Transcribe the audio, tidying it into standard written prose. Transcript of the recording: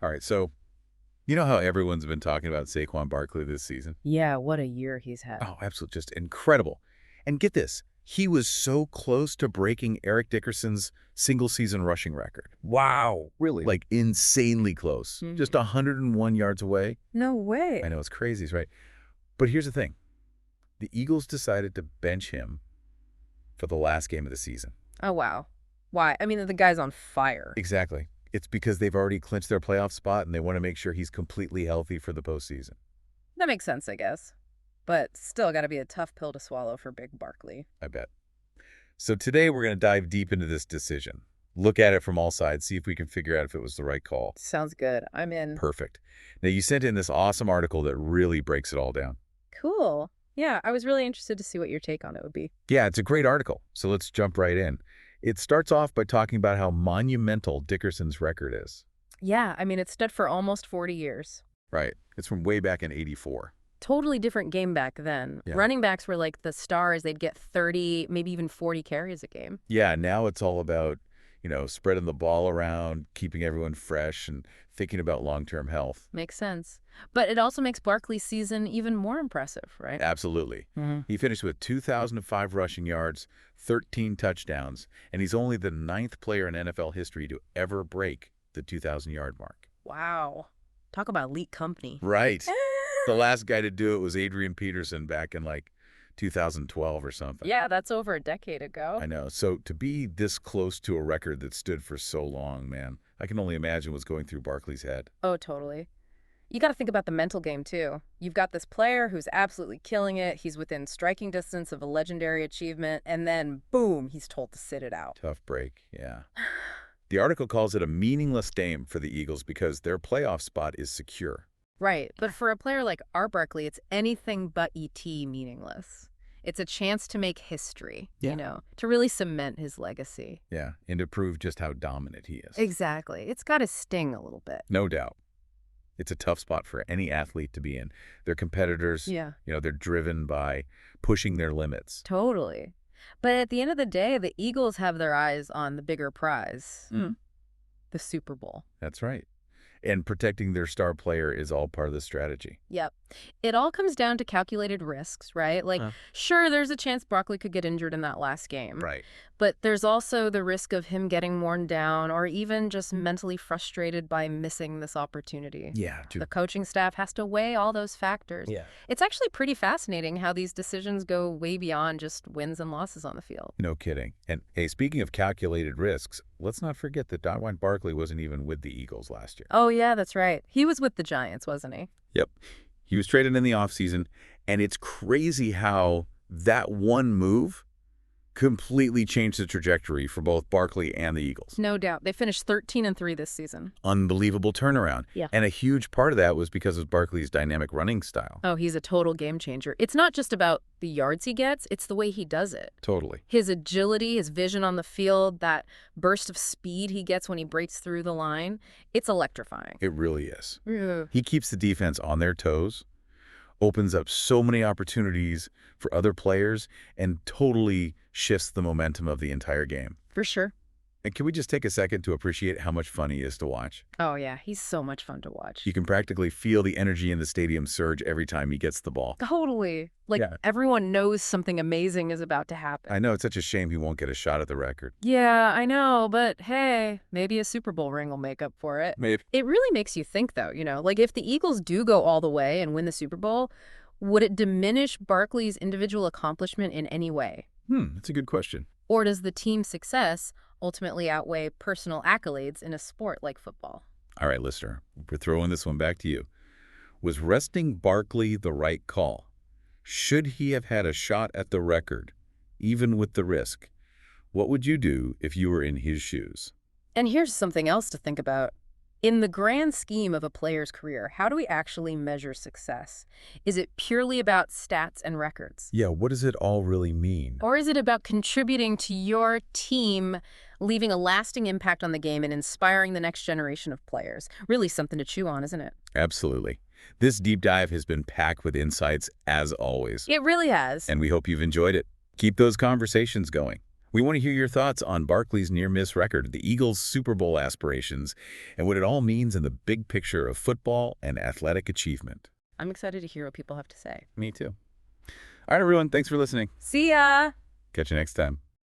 All right, so you know how everyone's been talking about Saquon Barkley this season? Yeah, what a year he's had. Oh, absolutely, just incredible. And get this, he was so close to breaking Eric Dickerson's single-season rushing record. Wow, really? Like, insanely close. Just 101 yards away. No way. I know, it's crazy, right? But here's the thing. The Eagles decided to bench him for the last game of the season. Oh, wow. Why? I mean, the guy's on fire. Exactly. It's because they've already clinched their playoff spot, and they want to make sure he's completely healthy for the postseason. That makes sense, I guess. But still got to be a tough pill to swallow for Big Barkley. I bet. So today we're going to dive deep into this decision. Look at it from all sides, see if we can figure out if it was the right call. Sounds good. I'm in. Perfect. Now, you sent in this awesome article that really breaks it all down. Cool. Yeah, I was really interested to see what your take on it would be. Yeah, it's a great article, so let's jump right in. It starts off by talking about how monumental Dickerson's record is. Yeah, I mean, it stood for almost 40 years. Right. It's from way back in '84. Totally different game back then. Yeah. Running backs were like the stars. They'd get 30, maybe even 40 carries a game. Yeah, now it's all about, spreading the ball around, keeping everyone fresh, and thinking about long-term health. Makes sense. But it also makes Barkley's season even more impressive, right? Absolutely. He finished with 2,005 rushing yards, 13 touchdowns, and he's only the 9th player in NFL history to ever break the 2,000-yard mark. Wow. Talk about elite company. Right. The last guy to do it was Adrian Peterson back in, 2012 or something. Yeah, that's over a decade ago. I know. So to be this close to a record that stood for so long, man, I can only imagine what's going through Barkley's head. Oh, totally. You got to think about the mental game, too. You've got this player who's absolutely killing it. He's within striking distance of a legendary achievement, and then, boom, he's told to sit it out. Tough break, yeah. The article calls it a meaningless game for the Eagles because their playoff spot is secure. Right, but for a player like Art Barkley, it's anything but meaningless. It's a chance to make history, to really cement his legacy. Yeah, and to prove just how dominant he is. Exactly. It's got to sting a little bit. No doubt. It's a tough spot for any athlete to be in. They're competitors. Yeah. They're driven by pushing their limits. Totally. But at the end of the day, the Eagles have their eyes on the bigger prize, the Super Bowl. That's right. And protecting their star player is all part of the strategy. Yep. It all comes down to calculated risks, right? Sure, there's a chance Barkley could get injured in that last game. Right. But there's also the risk of him getting worn down or even just mentally frustrated by missing this opportunity. Yeah. The coaching staff has to weigh all those factors. Yeah. It's actually pretty fascinating how these decisions go way beyond just wins and losses on the field. No kidding. And, hey, speaking of calculated risks, let's not forget that Saquon Barkley wasn't even with the Eagles last year. Oh, yeah, that's right. He was with the Giants, wasn't he? Yep. He was traded in the offseason, and it's crazy how that one move completely changed the trajectory for both Barkley and the Eagles. No doubt. They finished 13-3 this season. Unbelievable turnaround. Yeah. And a huge part of that was because of Barkley's dynamic running style. Oh, he's a total game changer. It's not just about the yards he gets, it's the way he does it. Totally. His agility, his vision on the field, that burst of speed he gets when he breaks through the line, it's electrifying. It really is. Yeah. He keeps the defense on their toes, opens up so many opportunities for other players, and totally shifts the momentum of the entire game. For sure. And can we just take a second to appreciate how much fun he is to watch? Oh, yeah. He's so much fun to watch. You can practically feel the energy in the stadium surge every time he gets the ball. Totally. Yeah. Everyone knows something amazing is about to happen. I know, it's such a shame he won't get a shot at the record. Yeah, I know, but hey, maybe a Super Bowl ring will make up for it. Maybe. It really makes you think, though, if the Eagles do go all the way and win the Super Bowl, would it diminish Barkley's individual accomplishment in any way? That's a good question. Or does the team's success ultimately outweigh personal accolades in a sport like football? All right, listener, we're throwing this one back to you. Was resting Barkley the right call? Should he have had a shot at the record, even with the risk? What would you do if you were in his shoes? And here's something else to think about. In the grand scheme of a player's career, how do we actually measure success? Is it purely about stats and records? Yeah, what does it all really mean? Or is it about contributing to your team, leaving a lasting impact on the game and inspiring the next generation of players? Really something to chew on, isn't it? Absolutely. This deep dive has been packed with insights, as always. It really has. And we hope you've enjoyed it. Keep those conversations going. We want to hear your thoughts on Barkley's near-miss record, the Eagles' Super Bowl aspirations, and what it all means in the big picture of football and athletic achievement. I'm excited to hear what people have to say. Me too. All right, everyone. Thanks for listening. See ya! Catch you next time.